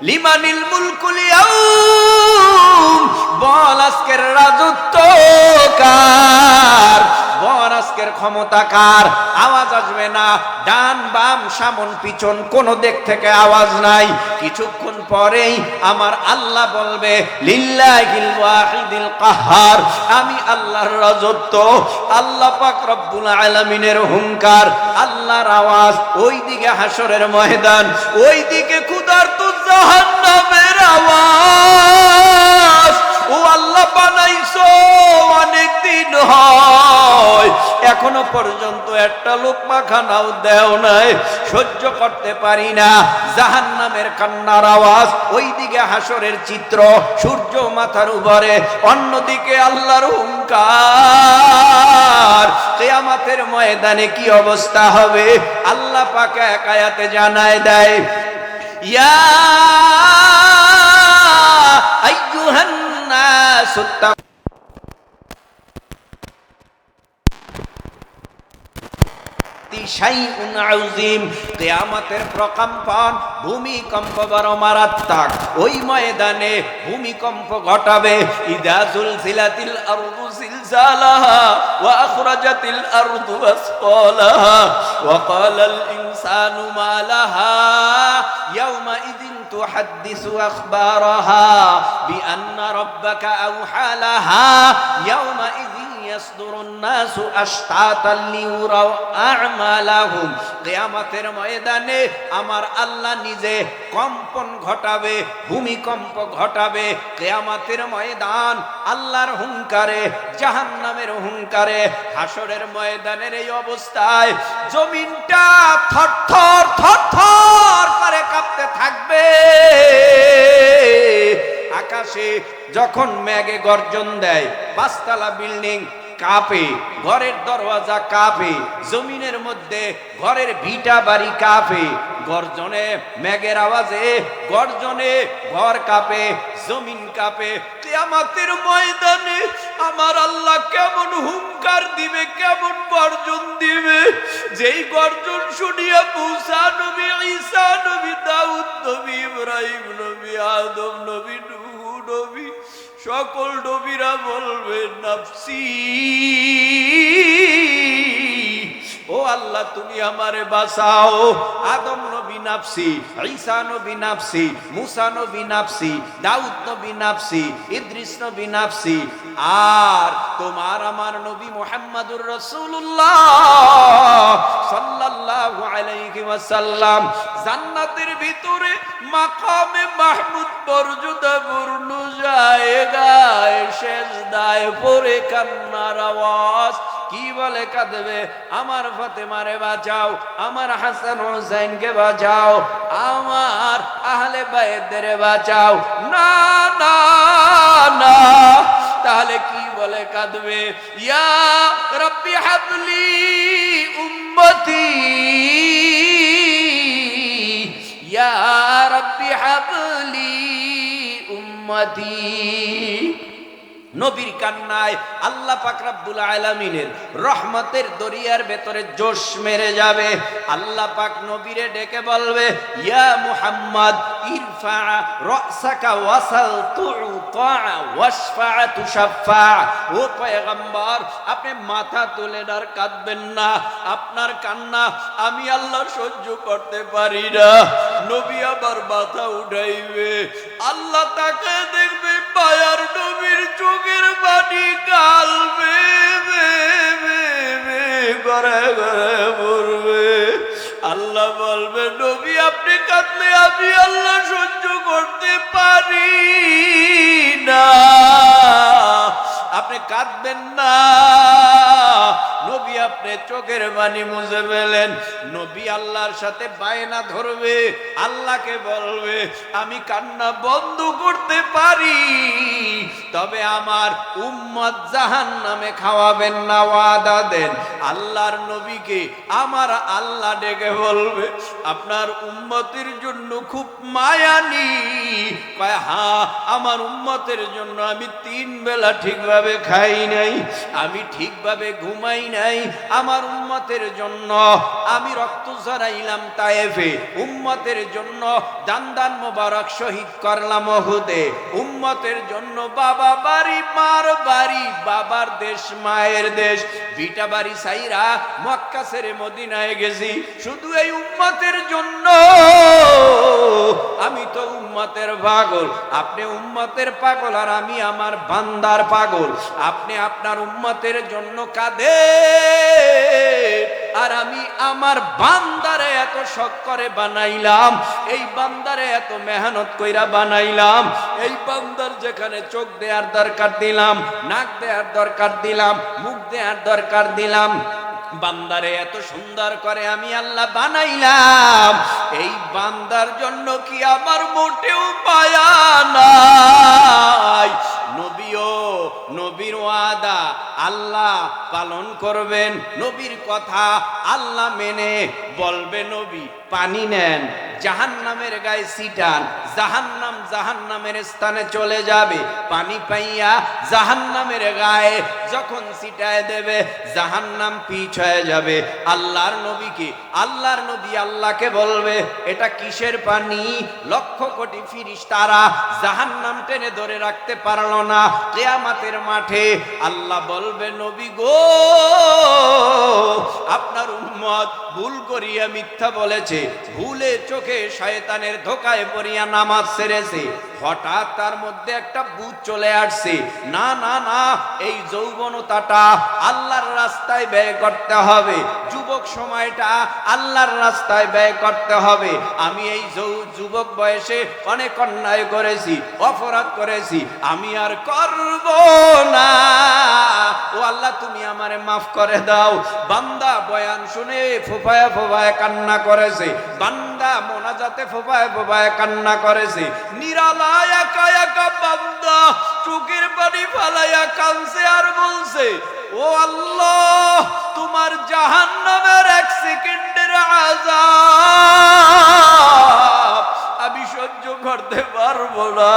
লিমানিল মুলকুল ইয়াউম, বল আজকের রাজত্ব কার, বল আজকের ক্ষমতা কার। আওয়াজ আসবে না, ডান বাম সামন পিছন কোন দিক থেকে আওয়াজ নাই। কিছুক্ষণ পরেই আমার আল্লাহ বলবে লিল্লাহিল ওয়াহিদিল কাহ্হার, আমি আল্লাহর রাজত্ব, আল্লাহ পাক রব্বুল আলামিনের হুঙ্কার, আল্লাহর আওয়াজ। ওইদিকে হাসরের ময়দান, ওইদিকে ক্ষুধার্ত জাহান্নামের আওয়াজ। ও আল্লাহ বানাইছো অনেক দিন হয়, এখনো পর্যন্ত একটা লোকমা খানাও দেও নাই, সহ্য করতে পারি না। জাহান্নামের কান্নার আওয়াজ, ওইদিকে হাসরের চিত্র, সূর্য মাথার উপরে, অন্যদিকে আল্লাহর হুঙ্কার। কিয়ামতের ময়দানে কি অবস্থা হবে আল্লাহ পাক এক আয়াতে জানায় দেয়, ইয়া আইয়ুহান নাস শাইউন আযীম। কিয়ামতের প্রকম্পন, ভূমিকম্প বড় মারাত্মক। ওই ময়দানে ভূমিকম্প ঘটাবে। ইযা যুলজিলাতিল আরদু জিলজালাহা ওয়া আখরাজাতিল আরদু আসকালাহা ওয়া ক্বালাল ইনসানু মা লাহা ইয়াওমা ইযিন তুহাদ্দিসু আখবারাহা বিআন্না রাব্বাকা আওহা লাহা ইয়াওমা ইযিন ইয়াসদুরুন নাসু আশতাতাল লিউরাউ আমালাহুম। কিয়ামতের ময়দানে আমার আল্লাহ নিজে কম্পন ঘটাবে, ভূমিকম্প ঘটাবে। কিয়ামতের ময়দান আল্লাহর হুঙ্কারে, জাহান্নামের হুঙ্কারে। হাসরের ময়দানের এই অবস্থায় জমিনটা থরথর থরথর করে কাঁপতে থাকবে। আকাশে যখন মেঘে গর্জন দেয়, পাঁচতলা বিল্ডিং কাঁপে, ঘরের দরওয়াজা কাঁপে, জমিনের মধ্যে ঘরের ভিটা বাড়ি কাঁপে। গর্জনে, মেঘের আওয়াজে গর্জনে ঘর কাঁপে, জমিন কাঁপে। কিয়ামতের ময়দানে আমার আল্লাহ কেমন হুঙ্কার দিবে, কেমন গর্জন দিবে। যেই গর্জন শুনিয়া মুসা নবী, ঈসা নবী, দাউদ নবী, ইব্রাহিম নবী, আদম নবী, নূহ নবী, সকল নবীরা বলবে নাফসি, ও আল্লাহ তুমি আমারে বাঁচাও। আদম নবী নাফসি, ঈসা নবী নাফসি, মুসা নবী নাফসি, দাউদ নবী নাফসি, ইদ্রিস নবী নাফসি। আর তোমার আমার নবী মুহাম্মদুর রাসূলুল্লাহ সাল্লাল্লাহু আলাইহি ওয়াসাল্লাম জান্নাতের ভিতরে মাকামে মাহমুদ মর্যাদাপূর্ণ জায়গায় সেজদায় পড়ে কান্নার আওয়াজ। কি বলে কাঁদবে, আমার ফাতেমারে বাঁচাও, আমার হাসান হোসেনকে বাঁচাও, আমার আহলে বাইতদের বাঁচাও। না না না, তাহলে কি বলে কাঁদবে, ইয়া রাব্বি হাবলি উম্মতি, ইয়া রাব্বি হাবলি উম্মতি। নবীর কান্নায় আল্লাহ পাক রব্বুল আলামিনের রহমতের দরিয়ার ভেতরে জোশ মেরে যাবে। আল্লাহ পাক নবীরে ডেকে বলবে, ইয়া মুহাম্মদ ইরফা রাসাকা ওয়াসাল তুতা ওয়াশফা তুশাফা। ও পয়গম্বর, আপনি মাথা তুলে আর কাঁদবেন না, আপনার কান্না আমি আল্লাহ সহ্য করতে পারি না। নবী আবার মাথা উঠাইবে, আল্লাহ তাকে দেখবে, মায়ার নবীর চোখের পানি গালবে, ঘরে ঘরে পড়বে। আল্লাহ বলবে, নবী আপনি কাঁদলে আমি আল্লাহ সহ্য করতে পারি না, আপনি কাঁদবেন না। নবী আপনি চোখের পানি মুছে ফেলেন। নবী আল্লাহর সাথে বায়না ধরবে, আল্লাহকে বলবে, আমি কান্না বন্ধ করতে পারি, তবে আমার উম্মত জাহান্নামে খাওয়াবেন না, ওয়াদা দেন। আল্লাহর নবীকে আমার আল্লাহ ডেকে বলবে, আপনার উম্মতের জন্য খুব মায়ানি, কয় হ্যাঁ, আমার উম্মতের জন্য আমি 3 বেলা ঠিকভাবে খাই নাই, আমি ঠিকভাবে ঘুমাই নাই, আমার উম্মতের জন্য আমি রক্ত ঝরাইলাম তায়েফে, উম্মতের জন্য দান মোবারক শহীদ করলাম উহুদে, উম্মতের জন্য বাবা বাড়ি মার বাড়ি, বাবার দেশ মায়ের দেশ ভিটা বাড়ি সাইরা মক্কা ছেড়ে মদিনায় গেছি শুধু এই উম্মতের জন্য। আমি তো উম্মতের পাগল, আপনি উম্মতের পাগল আর আমি আমার বান্দার পাগল। আপনি আপনার উম্মতের জন্য কাঁদেন আর আমি আমার বান্দারে এত শখ করে বানাইলাম, এই বান্দারে এত মেহনত কইরা বানাইলাম, এই বান্দার যেখানে চোখ দেওয়ার দরকার দিলাম, নাক দেওয়ার দরকার দিলাম, মুখ দেওয়ার দরকার দিলাম, বান্দারে এত সুন্দর করে আমি আল্লাহ বানাইলাম, এই বান্দার জন্য কি আমার মোটেও মায়া নাই? নবীও নবীর ওয়াদা আল্লাহ পালন করবেন, নবীর কথা আল্লাহ মেনে বলবে নবী পানি নেন, জাহান্নামের গায়ে ছিটান, জাহান্নাম জাহান্নামের স্থানে চলে যাবে, পানি পাইয়া জাহান্নামের গায়ে যখন ছিটায় দেবে জাহান্নাম পিছ হয়ে যাবে। আল্লাহর নবী কি, আল্লাহর নবী আল্লাহকে বলবে এটা কিসের পানি? লক্ষ কোটি ফেরেশতারা জাহান্নাম টেনে ধরে রাখতে পারলো না। কিয়ামতের মাঠে আল্লাহ বলবে নবী গো, আপনার উম্মত ভুল করিয়া মিথ্যা বলেছে, ভুলে চোখে শয়তানের ধোকায় পড়িয়া নামাজ ছেড়েছে, হঠাৎ তার মধ্যে একটা বুঝ চলে আসছে, না না না, এই যৌবনতাটা আল্লাহর রাস্তায় ব্যয় করতে হবে, যুবক সময়টা আল্লাহর রাস্তায় ব্যয় করতে হবে। আমি এই যুবক বয়সে অনেক অন্যায় করেছি, অপরাধ করেছি, আমি আর করব না, ও আল্লাহ তুমি আমারে মাফ করে দাও। বান্দা বয়ান শুনে ফোফায়া ফোফায়া কান্না করেছে, বান্দা মোনাজাতে ফোফায়া ফোফায়া কান্না করেছে, নিরালায় একা একা বান্দা চোখের পানি ফালাইয়া কাঁদছে আর বলছে ও আল্লাহ তোমার জাহান্নামের 1 সেকেন্ডের আযাব আমি সহ্য করতে পারবো না,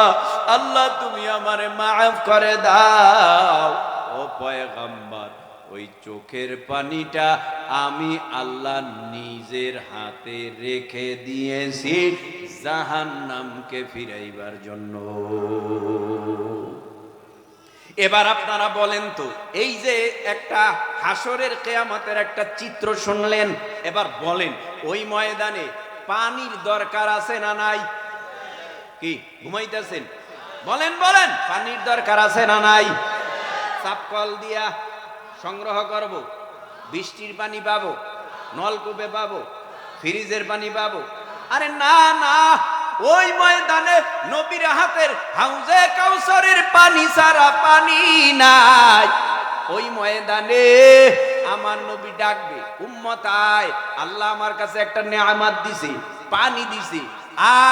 আল্লাহ তুমি আমারে মাফ করে দাও। ও পয়গম্বর, ওই চোখের পানিটা আমি আল্লাহ নিজের হাতে রেখে দিয়েছি জাহান্নামকে ফিরাইবার জন্য। এবার আপনারা বলেন তো, এই যে একটা হাসরের কিয়ামতের একটা চিত্র শুনলেন, এবার বলেন ওই ময়দানে পানির দরকার আছে না নাই? কি ঘুমাইতেছেন? বলেন বলেন, পানির দরকার আছে না নাই? চাপকল দিয়া সংগ্রহ করব, বৃষ্টির পানি পাবো, নলকূপে পাবো, ফ্রিজের পানি পাবো? আরে না না, ওই ময়দানে নবীর হাতের হাউজে কাউসারের পানি ছাড়া পানি নাই। ওই ময়দানে আমার নবী ডাকবে, উম্মত আয়, আল্লাহ আমার কাছে একটা নেয়ামত দিছে, পানি দিছে,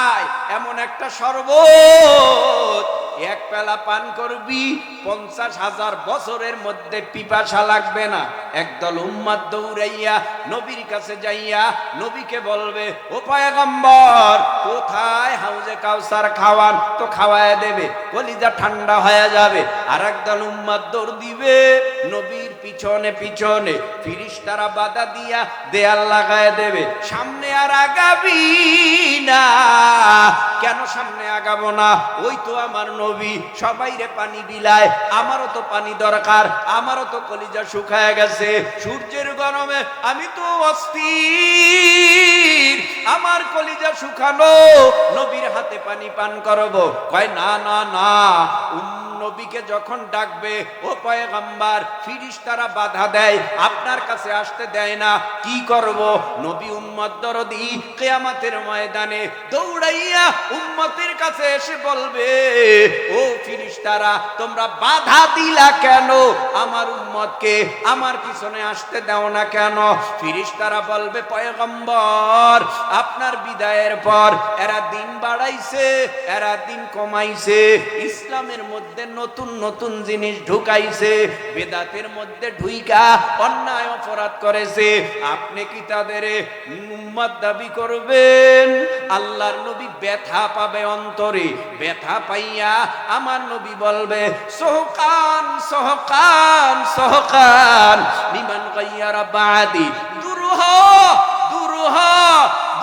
আয় এমন একটা শরবত, 1 পেলা পান করবি 50,000 বছরের মধ্যে পিপাসা লাগবে না। একদল উম্মত দৌড়াইয়া নবীর কাছে যাইয়া নবীকে বলবে ও পয়গম্বর কোথায় হাউজে কাউসার খাওয়ান, তো খাওয়ায় দেবে, কলিজা ঠান্ডা হয়ে যাবে। আর একদল উম্মত দৌড় দিবে নবীর পিছনে পিছনে, ফেরেশতারা বাধা দিয়া দেয়াল লাগায় দেবে, সামনে আর আগাবি না। কেন সামনে আগাবো না? ওই তো আমার নবী সবাইরে পানি বিলায়, আমারও তো পানি দরকার, আমারও তো কলিজা শুকায় গেছে, সূর্যের গরমে আমি তো অস্থির, আমার কলিজা শুকানো, নবীর হাতে পানি পান করব। কয় না না না, নবীকে যখন ডাকবে ও পয়গম্বর, ফেরেশতারা বাধা দেয়, আপনার কাছে আসতে দেয় না, কি করব? নবী উম্মত দরদি কিয়ামতের ময়দানে দৌড়াইয়া উম্মতের কাছে এসে বলবে ও ফেরেশতারা তোমরা বাধা দিলা কেন? আমার উম্মতকে আমার পিছনে আসতে দাও না কেন? ফেরেশতারা বলবে পয়গম্বর আপনার বিদায়ের পর এরা দিন বাড়াইছে, এরা দিন কমাইছে, ইসলামের মধ্যে নতুন নতুন জিনিস ঢুকাইছে, বেদাতের মধ্যে ঢুইকা অন্যায় অপরাধ করেছে, আপনি কি তাদের উম্মত দাবি করবেন? আল্লাহর নবী ব্যথা পাবে অন্তরে, ব্যথা পাইয়া আমার নবী বলবে সোহকান সোহকান সোহকান লিমান গায়্যারা বাদি, দুরুহ দুরুহ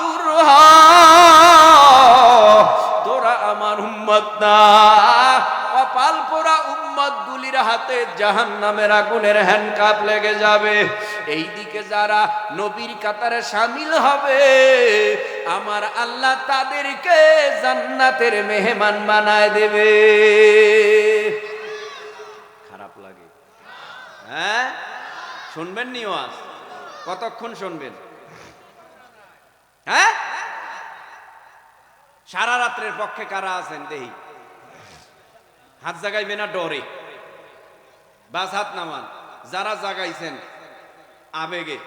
দুরুহ, তোরা আমার উম্মত না। কপাল পোড়া উম্মত গুলির হাতে জাহান্নামের আগুনের হ্যান্ডকাপ লেগে যাবে। এইদিকে যারা নবীর কাতারে শামিল হবে আমার আল্লাহ তাদেরকে জান্নাতের মেহমান বানায় দেবে। খারাপ লাগে? হ্যাঁ, শুনবেন নি ওয়াজ? কতক্ষণ শুনবেন? হ্যাঁ, সারা রাত্রের পক্ষে কারা আছেন দেহি? হাত জাগাইবে না ডরে? বাস হাত নামান। যারা জাগাইছেন আবেগে,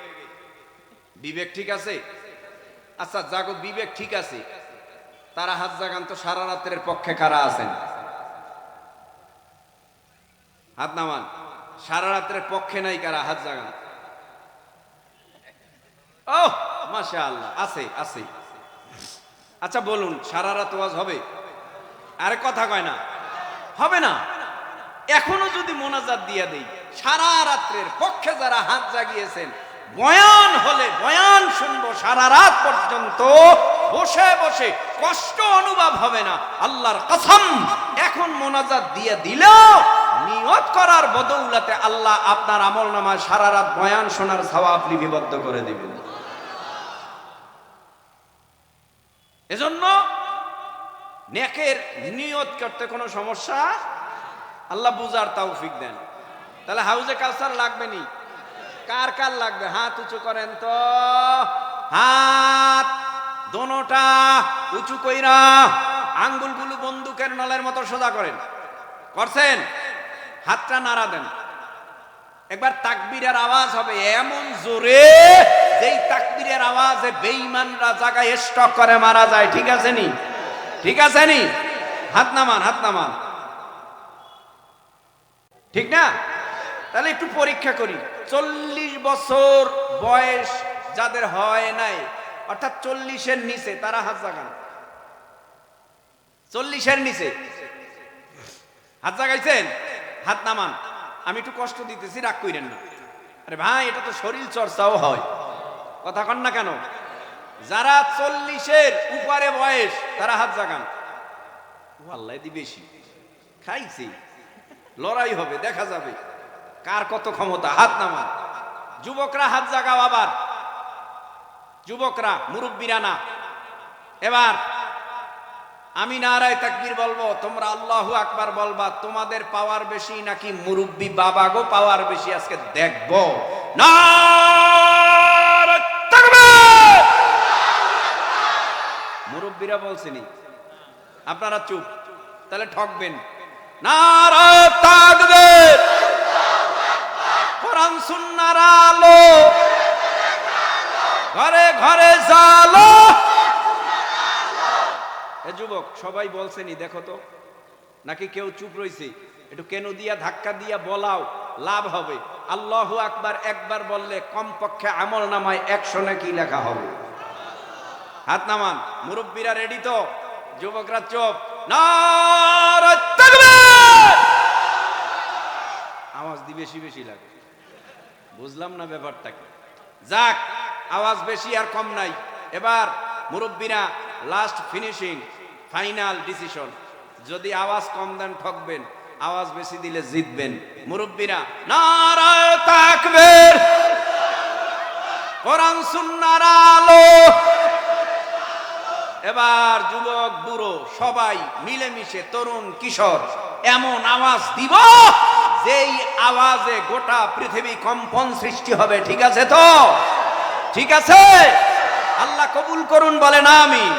বিবেক ঠিক আছে? আচ্ছা জাগো, বিবেক ঠিক আছে, তারা হাত জাগান তো। সারা রাত্রের পক্ষে কারা আছেন? হাত নামান। সারা রাত্রের পক্ষে নাই কারা? হাত জাগান। ও মাশাআল্লাহ, আছে আছে। আচ্ছা বলুন, সারা রাত ওয়াজ হবে? আরে কথা কয় না, হবে না। এখনো যদি মোনাজাত দিয়া দেই, সারা রাত্রের পক্ষে যারা হাত জাগিয়েছেন, বয়ান হলে বয়ান শুনবো সারা রাত পর্যন্ত, বসে বসে কষ্ট অনুভব হবে না, আল্লাহর কসম। এখন মোনাজাত দিয়ে দিলেও নিয়ত করার বদৌলতে আল্লাহ আপনার আমলনামায় সারা রাত বয়ান শোনার সওয়াব লিপিবদ্ধ করে দিবেন। এজন্য নেকের নিয়ত করতে কোনো সমস্যা, আল্লাহ বুঝার তৌফিক দেন। তাহলে হাউজে কাউসার লাগবে নি? কার কার লাগবে? হাত উঁচু করেন তো, হাত দোনোটা উঁচু কইরা আঙ্গুলগুলো বন্দুকের নলের মতো সোজা করেন। করছেন? হাতটা নাড়া দেন। একবার তাকবীরের আওয়াজ হবে এমন জোরে, যেই তাকবীরের আওয়াজে বেঈমানরা জায়গায় স্টক করে মারা যায়। ঠিক আছে নি? ঠিক আছে নি? হাত নামান, হাত নামান। ঠিক না? তাহলে একটু পরীক্ষা করি। 40 বছর বয়স যাদের হয় নাই, অর্থাৎ 40-এর নিচে, তারা হাত জাগান। 40-এর নিচে হাত জাগাইছেন? হাত নামান। আমি একটু কষ্ট দিতেছি, রাগ কইরেন না। আরে ভাই, এটা তো শরীর চর্চাও হয়, কথা কন না কেন? যারা 40-এর উপরে বয়স তারা হাত জাগান। আল্লাহ দি বেশি খাইছে, লড়াই হবে, দেখা যাবে কার কত ক্ষমতা। হাত নামান। যুবকরা হাত জাগাও। আবার যুবকরা, মুরব্বীরা না। এবার আমি নারায়ে তাকবীর বলবো, তোমরা আল্লাহু আকবার বলবা। তোমাদের পাওয়ার বেশি নাকি মুরব্বী বাবা গো পাওয়ার বেশি? আজকে দেখবো। নারায়ে তাকবীর। মুরব্বীরা বলছেনি, আপনারা চুপ, তাহলে ঠকবেন। নারায়ে তাকবীর। কোরআন সুন্নাহর আলো, ঘরে ঘরে জালো। এ যুবক সবাই বলছেনি, দেখো তো, নাকি কেউ চুপ রইছে? একটু কেন দিয়া ধাক্কা দিয়া বলাও, লাভ হবে। আল্লাহু আকবার একবার বললে কমপক্ষে আমল নামায় 100 নাকি লেখা হবে। হাত নামান। মুরব্বীরা রেডি তো? যুবকরা চুপ। নারায়ে তাকবীর। আওয়াজ দি বেশি বেশি লাগে। বুঝলাম না ব্যাপারটা কি। যাক, আওয়াজ বেশি আর কম নাই। এবার মুরব্বীরা লাস্ট ফিনিশিং, ফাইনাল ডিসিশন। যদি আওয়াজ কম দেন ঠকবেন, আওয়াজ বেশি দিলে জিতবেন। মুরব্বীরা নারায়ে তাকবীর। কোরআন সুন্নাহর আলো। এবার যুবক বুড়ো সবাই মিলেমিশে, তরুণ কিশোর, এমন আওয়াজ দিব যেই আওয়াজে গোটা পৃথিবী কম্পন সৃষ্টি হবে। ঠিক আছে তো? ঠিক আছে? আল্লাহ কবুল করুন, বলেন আমিন।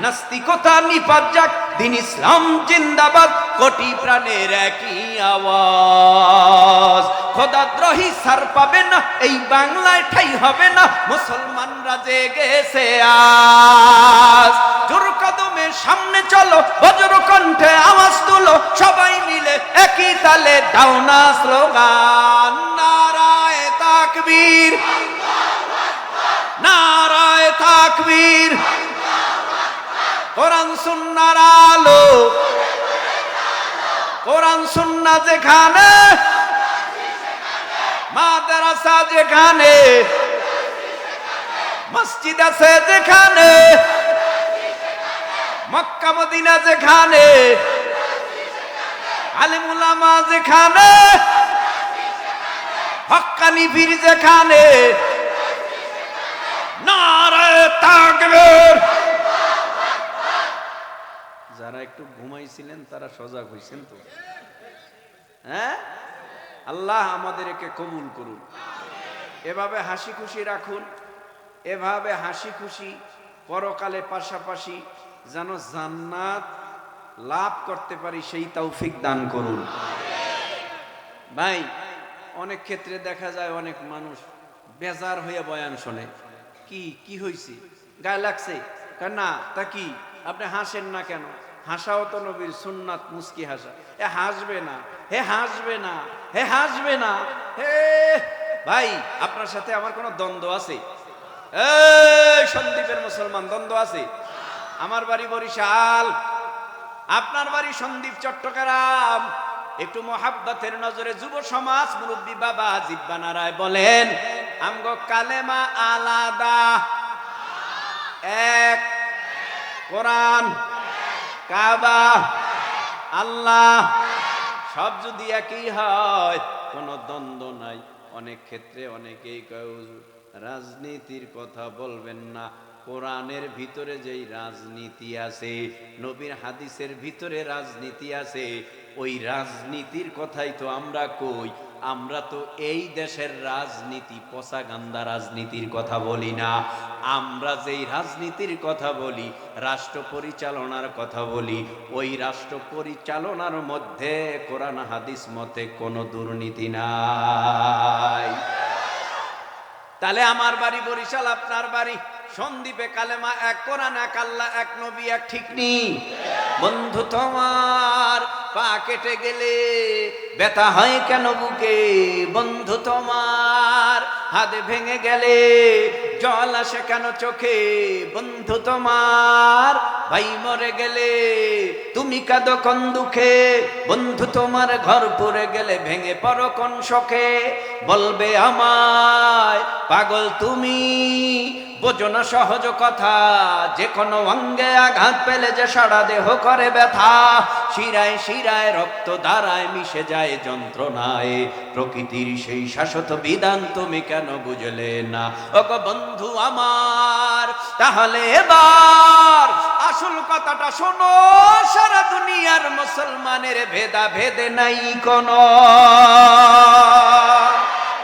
নাস্তিকতা নিপাত যাক, দিন ইসলাম জিন্দাবাদ, কোটি প্রাণের একই আওয়াজ। খোদাদ্রোহী সার পাবে না, এই বাংলায় ঠাই হবে না, মুসলমানরা জেগেছে আজ। জোর কদমে সামনে চলো, বজ্র কণ্ঠে আওয়াজ তুলো, সবাই মিলে একই তালে দাও না স্লোগান, নারায়ে তাকবীর, নারায়ে তাকবীর। কোরআন সুন্নাহর আলো, কোরআন সুন্নাহ যেখানে, মাদ্রাসা যেখানে, মসজিদ আছে যেখানে, মক্কা মদিনা যেখানে, আলেম উলামা যেখানে, হক্কানি পীর যেখানে, নারায়ে তাকবীর। যারা একটু ঘুমাইছিলেন তারা সজাগ হইছেন তো? হ্যাঁ, আল্লাহ আমাদেরকে কবুল করুন। এভাবে হাসি খুশি রাখুন, এভাবে হাসি খুশি পরকালে পাশাপাশি যেন জান্নাত লাভ করতে পারি সেই তৌফিক দান করুন। ভাই, অনেক ক্ষেত্রে দেখা যায় অনেক মানুষ বেজার হয়ে বয়ান শোনে। কি কি হয়েছে, গায়ে লাগছে? না তা কি, আপনি হাসেন না কেন? হাসাও তো নবীর সুন্নাত, মুস্কি হাসা। এ হাসবে না, হে হাসবে না, হে হাসবে না, হে। ভাই, আপনার সাথে আমার কোনো দ্বন্দ্ব আছে? এই সন্দ্বীপের মুসলমান, দ্বন্দ্ব আছে? আমার বাড়ি বরিশাল, আপনার বাড়ি সন্দ্বীপ চট্টগ্রাম। একটু মোহাব্বতের নজরে যুব সমাজ মুরব্বী বাবা জিব্বা নারায় বলেন, আমগো কালেমা আলাদা, এক, কোরআন, কাবা, আল্লাহ, সব যদি একই হয় কোনো দ্বন্দ্ব নাই। অনেক ক্ষেত্রে অনেকেই কয় হুজুর রাজনীতির কথা বলবেন না। কোরআনের ভিতরে যেই রাজনীতি আছে, নবীর হাদিসের ভিতরে রাজনীতি আছে, ওই রাজনীতির কথাই তো আমরা কই। আমরা তো এই দেশের রাজনীতি, পচা গান্দা রাজনীতির কথা বলি না। আমরা যেই রাজনীতির কথা বলি, রাষ্ট্র পরিচালনার কথা বলি, ওই রাষ্ট্র পরিচালনার মধ্যে কোরআন হাদিস মতে কোনো দুর্নীতি নাই। তাহলে আমার বাড়ি বরিশাল, আপনার বাড়ি সন্দ্বীপে, কালেমা এক, কোরআন এক, আল্লাহ এক, নবী এক, ঠিক নেই? বন্ধু তোমার পা কেটে গেলে ব্যথা হয় কেন বুকে? বন্ধু তোমার হাত ভেঙে গেলে জল আসে কেন চোখে? বন্ধু তোমার ভাই মরে গেলে তুমি কাঁদো কোন দুঃখে? বন্ধু তোমার ঘর পুড়ে গেলে ভেঙে পড়ো কোন শোকে? বলবে আমায় পাগল তুমি, বোঝো না সহজ কথা, যে কোনো অঙ্গে আঘাত পেলে যে সারা দেহ করে ব্যথা, শিরায় শিরায় রক্ত ধারায় মিশে যায় যন্ত্রণায়, প্রকৃতির সেই শাশ্বত বিধান তুমি কেন বুঝলে না? ওগো বন্ধু আমার, তাহলে এবার আসল কথাটা শোনো, সারা দুনিয়ার মুসলমানের ভেদা ভেদে নাই কোনো।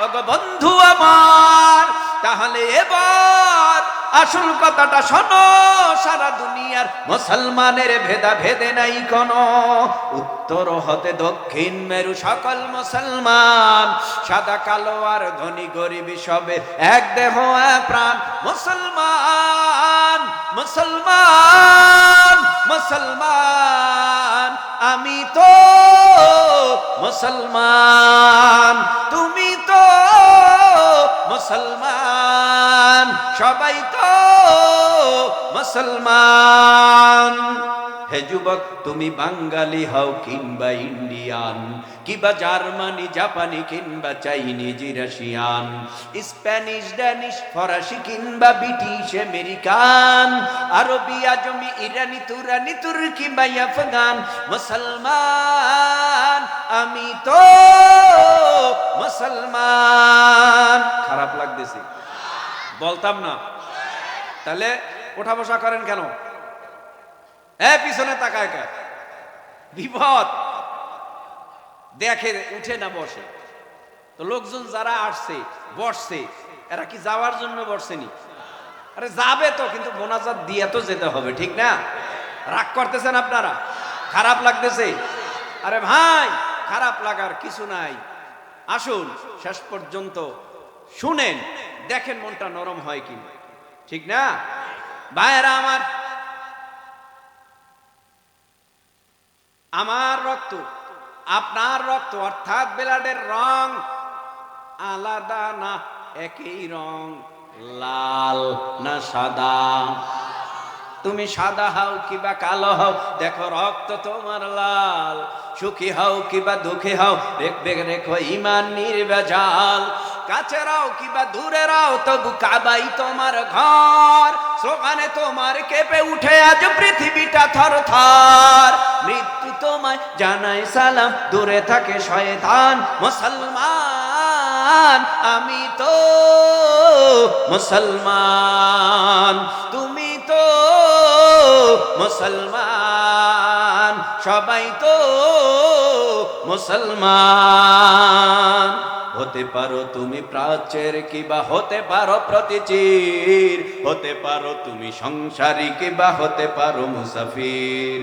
ওগো বন্ধু আমার, তাহলে এবার আসল কথাটা শোনো, সারা দুনিয়ার মুসলমানের ভেদা ভেদে নাই কোনো। উত্তর হতে দক্ষিণ মেরু সকল মুসলমান, সাদা কালো আর ধনী গরিব সবে এক দেহ এক প্রাণ। মুসলমান মুসলমান মুসলমান, আমি তো মুসলমান, তুমি তো মুসলমান, সবাই তো মুসলমান। হে যুবক, তুমি বাঙালি হও কিংবা ইন্ডিয়ান, কিংবা জার্মানি জাপানি কিংবা চাইনিজ রাশিয়ান, স্প্যানিশ ড্যানিশ ফরাসি কিংবা ব্রিটিশ আমেরিকান, আরবি আজমি ইরানি তুরানি তুর্কি বা আফগান, মুসলমান আমি তো মুসলমান। খারাপ লাগতেছে? বলতাম না? তাহলে ওঠা বসা করেন কেন? পিছনে তাকায় কে? বিপদ দেখে উঠে না বসে। তো লোকজন যারা আসছে বসছে, এরা কি যাওয়ার জন্য বসছেনি? আরে যাবে তো, কিন্তু মোনাজাত দিয়ে তো যেতে হবে, ঠিক না? রাগ করতেছেন আপনারা? খারাপ লাগতেছে? আরে ভাই, খারাপ লাগার কিছু নাই। আসুন শেষ পর্যন্ত শুনেন, দেখেন মনটা নরম হয় কি, ঠিক না ভাইরা আমার? আমার রক্ত আপনার রক্ত অর্থাৎ ব্লাডের রং আলাদা না একই রং, লাল না সাদা? তুমি সাদা হও কিবা কালো হও, দেখো রক্ত তোমার লাল। সুখী হও কিবা দুঃখী হও, দেখবে রেখো ইমান নির্ভেজাল। কাছে রাও কিবা দূরে রাও, তবু কাবাই তোমার ঘর। স্লোগানে তোমার কেঁপে উঠে আজ পৃথিবীটা থর থর। মৃত্যু তোমায় জানাই সালাম, দূরে থাকে শয়তান। মুসলমান আমি তো মুসলমান, তুমি তো মুসলমান, সবাই তো মুসলমান। হতে পারো তুমি প্রাচ্যের কিবা হতে পারো প্রতিচির, হতে পারো তুমি সংসারী কিবা হতে পারো মুসাফির।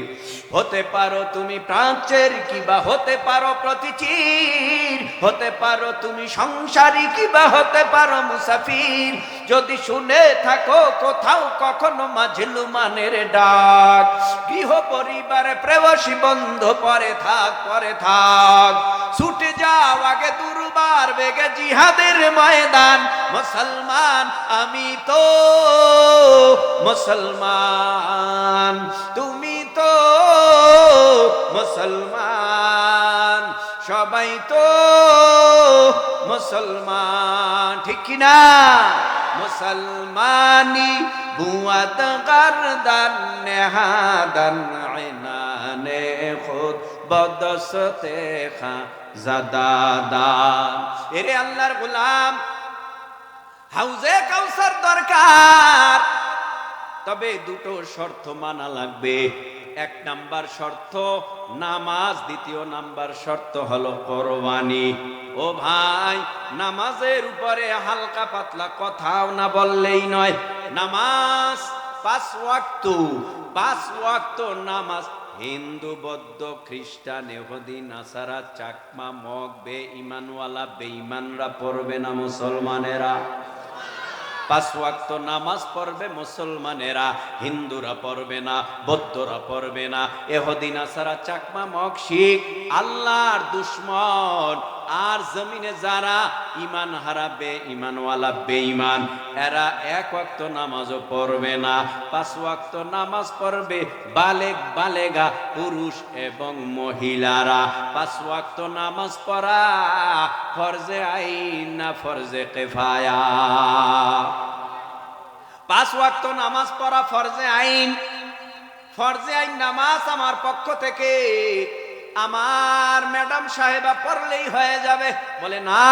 হতে পারো তুমি প্রাচ্যের কিবা হতে পারো প্রতিচির, হতে পারো তুমি সংসারী কিবা হতে পারো মুসাফির। যদি শুনে থাকো কোথাও কখনো মাজলুমানের ডাক, গৃহ পরিবারে প্রেয়সী বন্ধু পরে থাক পরে থাক। ছুটে যাও আগে দুর্বার বেগে জিহাদের ময়দান। মুসলমান আমি তো মুসলমান, তুমি তো মুসলমান, সবাই তো মুসলমান, ঠিক কিনা? মুসলমানি বুয়াত গর্দান নেহাদান ইনানে খুদ বদসতে খা জাদাদান। এরে আল্লাহর গোলাম, হাউজে কাউসার দরকার, তবে দুটো শর্ত মানা লাগবে। এক নাম্বার শর্ত নামাজ, দ্বিতীয় নাম্বার শর্ত হলো কোরবানি। ও ভাই, নামাজের উপরে হালকা পাতলা কথাও না বললেই নয়। নামাজ 5 ওয়াক্ত, 5 ওয়াক্ত নামাজ হিন্দু বৌদ্ধ খ্রিস্টান ইহুদি নাসারা চাকমা মগ বেঈমানওয়ালা বেঈমানরা পড়বে না, মুসলমানেরা 5 ওয়াক্ত নামাজ পড়বে মুসলমানেরা, হিন্দুরা পড়বে না, বৌদ্ধরা পড়বে না, ইহুদি নাসারা চাকমা মগ শিখ আল্লাহর দুশমন। আর জমিনে যারা ইমান হারাবে ইমানওয়ালা বেঈমান, এরা 1 ওয়াক্ত নামাজও পড়বে না। 5 ওয়াক্ত নামাজ পড়বে বালেগ বালেগা পুরুষ এবং মহিলারা। 5 ওয়াক্ত নামাজ পড়া ফরজে আইন না ফরজে কিফায়া? 5 ওয়াক্ত নামাজ পড়া ফরজে আইন। ফরজে আইন নামাজ আমার পক্ষ থেকে আমার ম্যাডাম সাহেবা পড়লেই হয়ে যাবে? বলে না,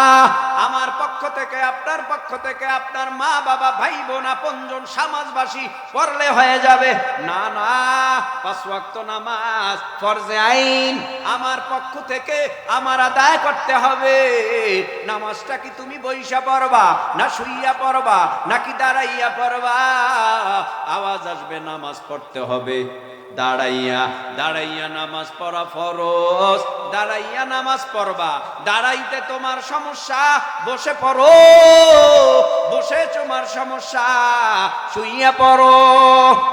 আমার পক্ষ থেকে আপনার পক্ষ থেকে আপনার মা বাবা ভাই বোন আপনজন সমাজবাসী পড়লে হয়ে যাবে। না না, 5 ওয়াক্ত নামাজ ফরজে আইন আমার পক্ষ থেকে আমার আদায় করতে হবে। নামাজটা কি তুমি বইসা পড়বা না শুইয়া পড়বা নাকি দাঁড়াইয়া পড়বা? আওয়াজ আসবে নামাজ পড়তে হবে দাঁড়াইয়া। দাঁড়াইয়া নামাজ পড়া ফরজ, দাঁড়াইয়া নামাজ পড়বা। দাঁড়াইতে তোমার সমস্যা, বসে পড়ো। বসে তোমার সমস্যা, শুইয়া পড়ো।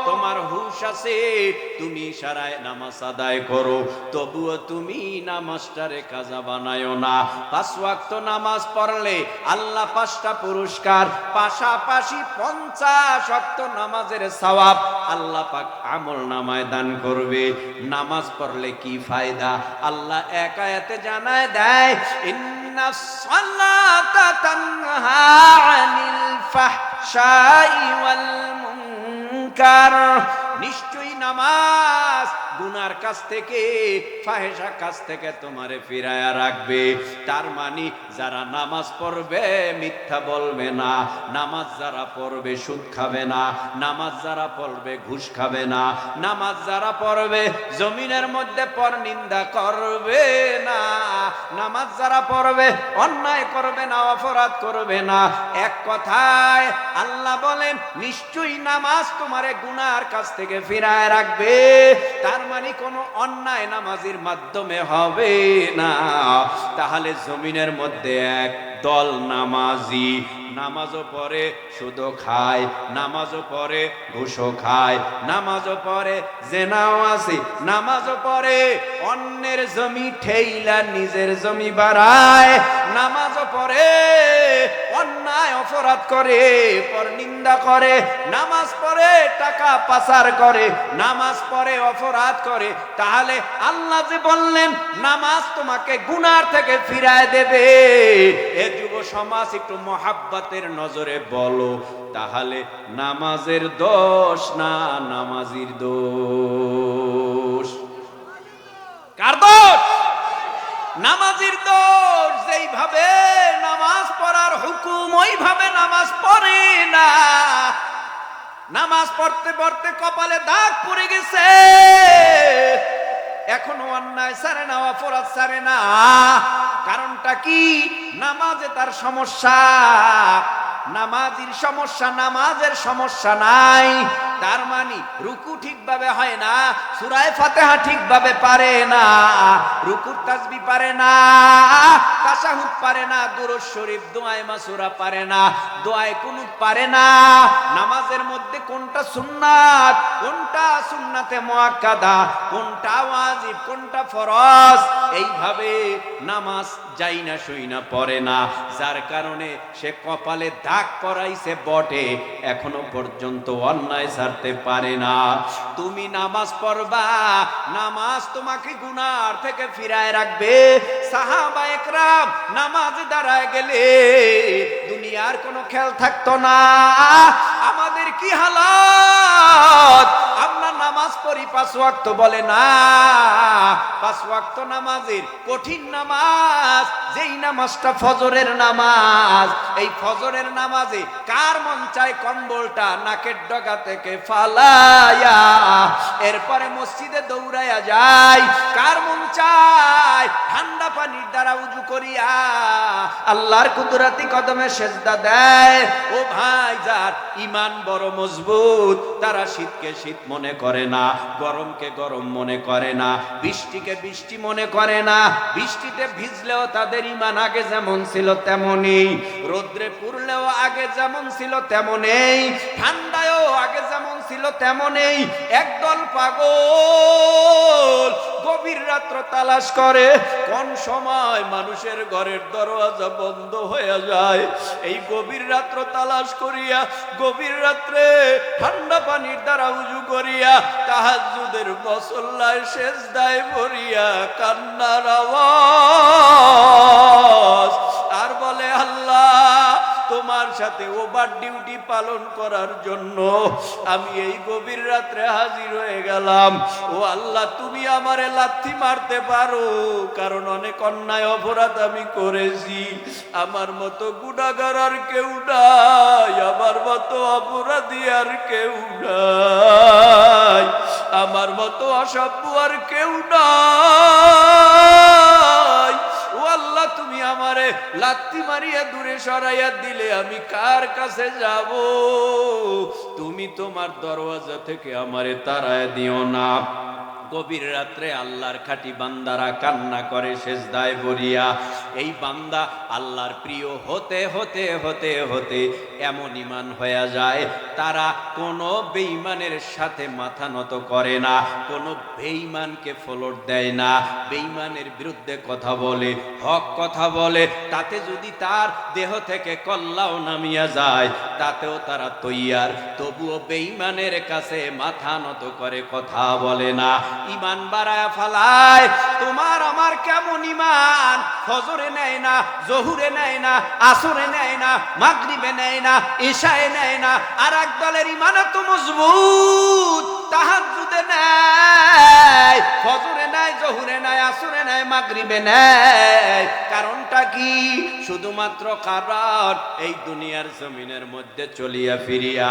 তোমার হুশ আছে, তুমি ইশারায় নামাজ আদায় করো, তবুও তুমি নামাজটারে কাজা বানায়ো না। 5 ওয়াক্ত নামাজ পড়লে আল্লাহ 5টা পুরস্কার, পাশাপাশি 50 ওয়াক্ত নামাজের সওয়াব আল্লাহ পাক আমল নামায় দান করবে। নামাজ পড়লে কি ফায়দা? আল্লাহ এক আয়াতে জানায় দেয়, ইন্নাস সালাতা তানহা আনিল ফাহশাই ওয়াল মুনকার। নিশ্চয়ই নামাজ গুনার কাছ থেকে ফাহেশা কাছ থেকে তোমারে ফিরায়া রাখবে। তার মানে যারা নামাজ পড়বে মিথ্যা বলবে না, নামাজ যারা পড়বে সুদ খাবে না, নামাজ যারা পড়বে ঘুষ খাবে না, নামাজ যারা পড়বে জমিনের মধ্যে পরনিন্দা করবে না, নামাজ যারা পড়বে অন্যায় করবে না, অপরাধ করবে না। এক কথায় আল্লাহ বলেন, নিশ্চয়ই নামাজ তোমারে গুনার কাছ থেকে ফিরায় রাখবে। তার মানে কোনো অন্যায় নামাজির মাধ্যমে হবে না। তাহলে জমিনের মধ্যে এক দল নামাজি, নামাজও পড়ে শুধু খায়, নামাজও পড়ে ঘুষও খায়, নামাজও পড়ে জেনাও আছে, নামাজও পড়ে অন্যের জমি ঠেইলা নিজের জমি বাড়ায়, নামাজও পড়ে অন্যায় অপরাধ করে, পরনিন্দা করে, নামাজ পড়ে টাকা পাচার করে, নামাজ পড়ে অপরাধ করে। তাহলে আল্লাহ যে বললেন নামাজ তোমাকে গুনার থেকে ফিরায় দেবে, এ যুব সমাজ একটু মহাব্বতের নজরে বলো, তাহলে নামাজের দোষ না নামাজির দোষ? কার দোষ? নামাজির দোষ। যেইভাবে নামাজ পড়ার হুকুম ওইভাবে নামাজ পড়ে না, নামাজ পড়তে পড়তে কপালে দাগ পড়ে গেছে, এখনো অন্যায় ছাড়ে না, অপরাধ ছাড়ে না। কারণটা কি? নামাজে তার সমস্যা, নামাজির সমস্যা, নামাজের সমস্যা নাই। তার মানে রুকু ঠিকভাবে হয় না, সূরা ফাতিহা ঠিকভাবে পারে না, রুকুর তাসবিহ পারে না, তাশাহুদ পারে না, দুরূদ শরীফ দোয়ায়ে মাসুরা পারে না, দোয়ায়ে কুনুত পারে না। নামাজের মধ্যে কোনটা সুন্নাত, কোনটা সুন্নাতে মুআক্কাদা, কোনটা ওয়াজিব, কোনটা ফরজ, এইভাবে নামাজ যাই না শুই না পড়ে না। যার কারণে সে কপালে দাগ পড়াইছে বটে, এখনো পর্যন্ত অন্যায় ছাড়তে পারে না। তুমি নামাজ পড়বা, নামাজ তোমাকে গুনার থেকে ফিরায় রাখবে। সাহাবা একরাম নামাজে দাঁড়ায় গেলে দুনিয়ার কোনো খেয়াল থাকতো না। আমাদের কি হালাত? আমরা নামাজ পড়ি 5 ওয়াক্ত, বলে না 5 ওয়াক্ত নামাজের কঠিন নামাজ, যেই নামাজটা ফজরের নামাজ, এই ফজরের নামাজে কার মন চায় কম্বলটা নাকের ডগা থেকে ফালায়া এরপরে মসজিদে দৌড়ায়া যায়? কার মন চায় ঠান্ডা পানির দ্বারা উযু করিয়া আল্লাহর কুদরতি কদমে সেজদা দেয়? ও ভাই, যার ঈমান বড় মজবুত, তারা শীতকে শীত মনে করে না, গরমকে গরম মনে করে না, বৃষ্টিকে বৃষ্টি মনে করে না। বৃষ্টিতে ভিজলেও তাদের ঈমান আগে যেমন ছিল তেমনই, রোদ্রে পুড়লেও আগে যেমন ছিল তেমনই, ঠান্ডায়ও আগে যেমন ছিল তেমনই। একদল পাগল গভীর রাত্র তালাশ করে কোন সময় মানুষের ঘরের দরওয়াজা বন্ধ হয়ে যায়। এই গভীর রাত্র তালাশ করিয়া গভীর রাত্রে ঠান্ডা পানির দ্বারা উযু করিয়া তাহাজ্জুদের মুসল্লায় সেজদায় পড়িয়া কান্নার আওয়াজ, আর বলে আল্লাহ তোমার সাথে ওভার ডিউটি পালন করার জন্য আমি এই গভীর রাত্রে হাজির হয়ে গেলাম। ও আল্লাহ, তুমি আমারে লাথি মারতে পারো, কারণ অনেক অন্যায় অপরাধ আমি করেছি। আমার মতো গুনাহগার আর কেউ নাই, আমার মতো অপরাধী আর কেউ নাই, আমার মতো অসভ্য আর কেউ নাই। ও আল্লাহ, তুমি আমারে লাথি মারিয়া দূরে সরাইয়া দিলে আমি কার কাছে যাব? তুমি তোমার দরওয়াজা থেকে আমারে তাড়ায় দিও না। গভীর রাত্রে আল্লাহর খাঁটি বান্দারা কান্না করে সেজদায় পড়িয়া। এই বান্দা আল্লাহর প্রিয় হতে হতে হতে হতে এমন ঈমান হয়ে যায়, তারা কোনো বেঈমানের সাথে মাথা নত করে না, কোনো বেঈমানকে ফলোর দেয় না, বেঈমানের বিরুদ্ধে কথা বলে, হক কথা বলে, তাতে যদি তার দেহ থেকে কল্লাও নামিয়া যায় তাতেও তারা তৈয়ার, তবুও বেঈমানের কাছে মাথা নত করে কথা বলে না। ঈমান বাড়ায় ফালায়। তোমার আমার কেমন ঈমান? ফজরে নেয় না, জোহরে নেয় না, আসরে নেয় না, মাগরিবে নেয় না, ইশায়ে নেয় না। আর এক দলের ঈমান এত মজবুত, তাহাজ্জুদে নেয়, ফজরে নেয়, জোহরে নাই, আসরে নাই, মাগরিবে নাই। কারণটা কি? শুধুমাত্র কারণ এই দুনিয়ার জমিনের মধ্যে চলিয়া ফিরিয়া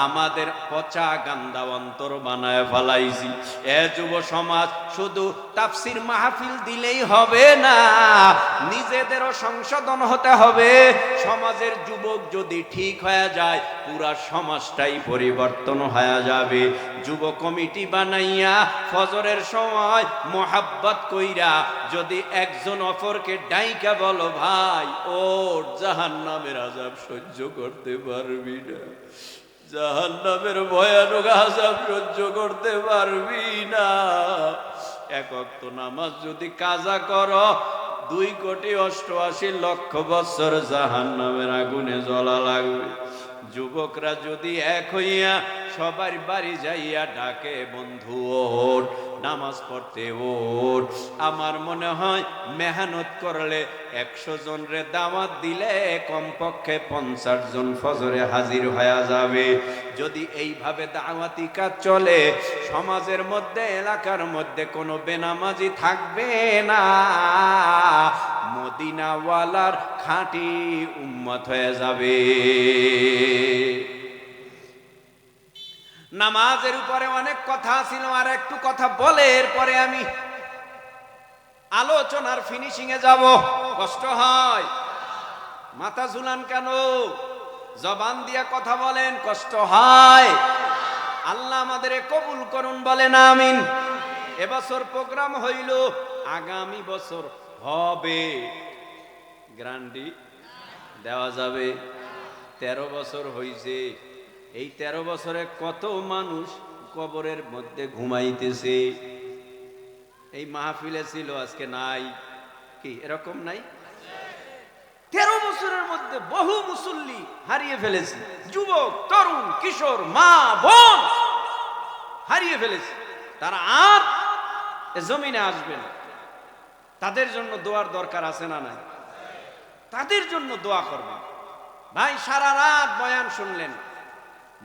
আমাদের পচা গান্দা অন্তর বানায় ফেলাইছি। এ যুব সমাজ, শুধু তাফসির মাহফিল দিলেই হবে না, নিজেদেরও সংশোধন হতে হবে। সমাজের যুবক যদি ঠিক হয়ে যায়, পুরা সমাজটাই পরিবর্তন হয়ে যাবে। যুব কমিটি বানাইয়া ফজরের সময় মোহাব্বত কইরা যদি একজন অপরকে ডাইকা বলো, ভাই ওর জাহান্নামের আযাব সহ্য করতে পারবি না, জাহান্নামের ভয়ানক আযাব সহ্য করতে পারবি না, এক ওয়াক্ত নামাজ যদি কাজা করো 2,88,00,000 বছর জাহান্নামের আগুনে জ্বলা লাগবে। যুবকরা যদি এক হইয়া সবার বাড়ি যাইয়া ডাকে, বন্ধু ওঠ, নামাজ পড়তে ওঠ, আমার মনে হয় মেহনত করলে 100 জনরে দাওয়াত দিলে কমপক্ষে 50 জন ফজরে হাজির হয়ে যাবে। যদি এইভাবে দাওয়াতি কাজ চলে, সমাজের মধ্যে, এলাকার মধ্যে কোনো বেনামাজি থাকবে না, মদিনাওয়ালার খাঁটি উম্মত হয়ে যাবে। নামাজের উপরে অনেক কথা ছিল, আর একটু কথা বলে এরপরে আমি আলোচনার ফিনিশিং এ যাব। কষ্ট হয়? মাথা ঝুলান কেন? জবান দিয়া কথা বলেন, কষ্ট হয়? আল্লাহ আমাদের কবুল করুন, বলেন আমিন। এবছর প্রোগ্রাম হইল, আগামী বছর হবে, গ্যারান্টি দেওয়া যাবে। 13 বছর হইছে, এই 13 বছরে কত মানুষ কবরের মধ্যে ঘুমাইতেছে। এই মাহফিলে ছিল, আজকে নাই, কি এরকম নাই? 13 বছরের মধ্যে বহু মুসল্লি হারিয়ে ফেলেছে, যুবক, তরুণ, কিশোর, মা, বোন হারিয়ে ফেলেছে। তারা আর এ জমিনে আসবে না। তাদের জন্য দোয়ার দরকার আছে না নাই? তাদের জন্য দোয়া করবেন। ভাই সারা রাত বয়ান শুনলেন,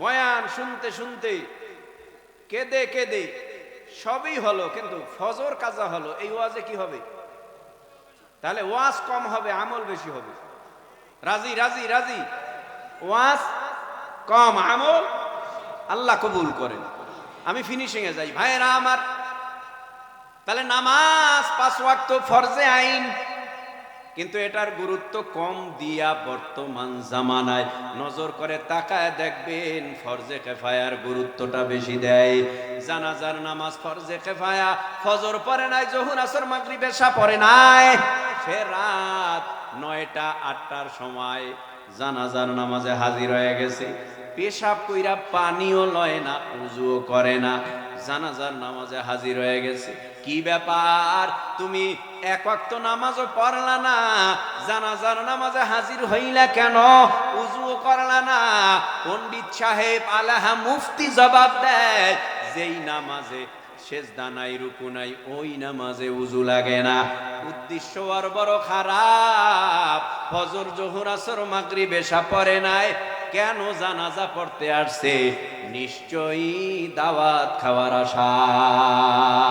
বয়ান শুনতে শুনতে কেঁদে কেঁদে সবই হলো, কিন্তু ফজর কাজা হলো, এই ওয়াজে কি হবে? তাহলে ওয়াজ কম হবে, আমল বেশি হবে। রাজি রাজি রাজি? ওয়াজ কম, আমল আল্লাহ কবুল করেন। আমি ফিনিশিং এ যাই ভাইরা আমার। তাহলে নামাজ 5 ওয়াক্ত ফরজে আইন, কিন্তু এটার গুরুত্ব কম দিয়া বর্তমান জামানায় নজর করে তাকায় দেখবেন ফরজে কিফায়ার গুরুত্বটা বেশি দেয়। জানাজার নামাজ ফরজে কিফায়া, ফজর পড়ে নাই, যোহর, আসর, মাগরিব, এশা পড়ে নাই, সে রাত 9টা 8টার সময় জানাজার নামাজে হাজির হয়ে গেছে, পেশাব কইরা পানিও লয় না, উযুও করে না, জানাজার নামাজে হাজির হয়ে গেছে। কি ব্যাপার, তুমি এক ওয়াক্ত নামাজও পড়লা না, জানাজার নামাজে হাজির হইলা কেন? উযুও করলা না। পণ্ডিত সাহেব আলাহা মুফতি জবাব দেয়, যেই নামাজে সেজদা নাই, রুকু নাই, ওই নামাজে উযু লাগে না। উদ্দেশ্য আর বড় খারাপ। ফজর, যোহর, আসর, মাগরিব, এশা পড়ে নাই, কেন জানাজা পড়তে আসছে? নিশ্চয়ই দাওয়াত খাওয়ার আশায়।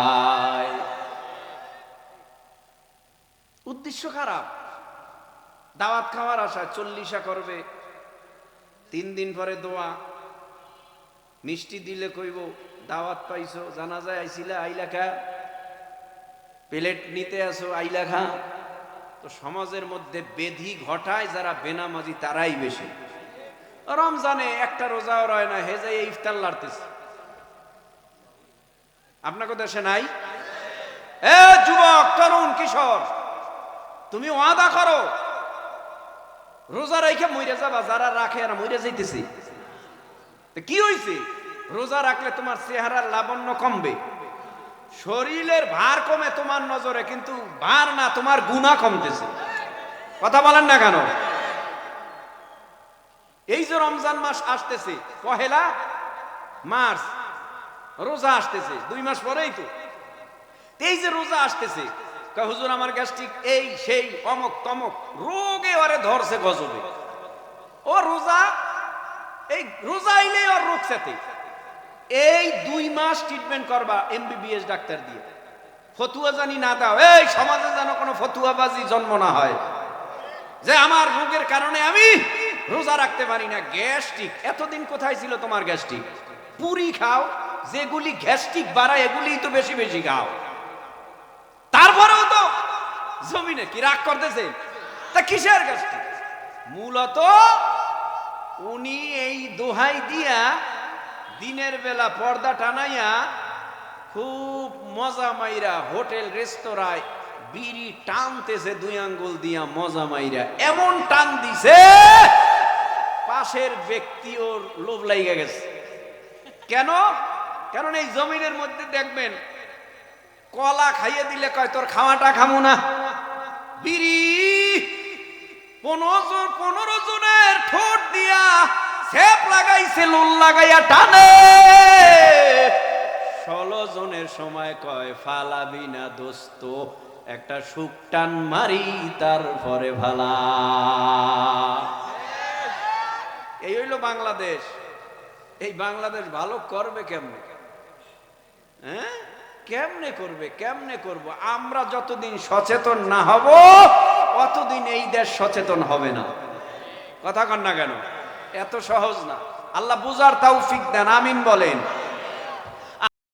উদ্দেশ্য খারাপ, দাওয়াত খাওয়ার আশায় 40 করবে, 3 দিন পরে দোয়া, মিষ্টি দিলে কইব দাওয়াত পাইছো, জানাজায় আইছিলা, আইলা খা, প্লেট নিতে আসো, আইলা খা। তো সমাজের মধ্যে বেধি ঘটায় যারা বেনামাজি, তারাই বেশি। রমজানে একটা রোজাও রয় না, হেজে ইফতার লাড়তেছে। আপনাকে দেশে নাই? এ যুবক, তরুণ, কিশোর, তুমি ওয়াদা করো রোজা রাইখা মইরা যাবা, যারা রাখে আর মইরা যাইতেছে। কি হইছে? রোজা রাখলে তোমার চেহারার লাবণ্য কমবে, শরীরের ভার কমে তোমার নজরে, কিন্তু ভার না, তোমার গুনাহ কমতেছে। কথা বলেন না কেন? এই যে রমজান মাস আসতেছে, 1 মার্চ রোজা আসতেছে, 2 মাস পরেই তো। এই যে রোজা আসতেছে, হুজুর আমার গ্যাস্ট্রিক, এই সেই, অমক তমক রোগে ওরে ধরছে গজবে। ও রোজা, এই রোজা আইলেই ওর রোগ সাথে। এই 2 মাস ট্রিটমেন্ট করবা MBBS ডাক্তার দিয়ে, ফতুয়া জানি না দাও, এই সমাজে যেন কোনো ফতুয়াবাজি জন্ম না হয় যে আমার রোগের কারণে আমি রোজা রাখতে পারি না। গ্যাস্ট্রিক, এতদিন কোথায় ছিল তোমার গ্যাস্ট্রিক? পুরি খাও, যেগুলি গ্যাস্ট্রিক বাড়ায় এগুলি তো বেশি বেশি খাও। তারপরেও তো জমিনে কি রাগ করতেছে, তা কিসের গ্যাস্ট্রিক? মূলত উনি এই দোহাই দিয়া দিনের বেলা পর্দা টানাইয়া খুব মজা মাইরা হোটেল রেস্তোরাঁয় বিড়ি টানতেছে 2 আঙ্গুল দিয়া, মজা মাইরা এমন টান দিছে পাশের ব্যক্তি ওর লোভ লাইগা গেছে। কেন? কারণ এই জমিনের মধ্যে দেখবেন কলা খাইয়ে দিলে কয় তোর খাওয়াটা খামু না। বিড়ি 15 জনের ঠোঁট দিয়া ছেপ লাগাইছে, লোল লাগাইয়া টানে। 16 জনের সময় কয় ফালাবি না দোস্ত, একটা সুখ টান মারি তারপরে ভালা। এই হইল বাংলাদেশ। এই বাংলাদেশ ভালো করবে কেমনে? হ্যাঁ, কেমনে করবে? কেমনে করব? আমরা যতদিন সচেতন না হব অতদিন এই দেশ সচেতন হবে না। কথা কন না কেন? এত সহজ না। আল্লাহ বুঝার তৌফিক দেন, আমিন বলেন।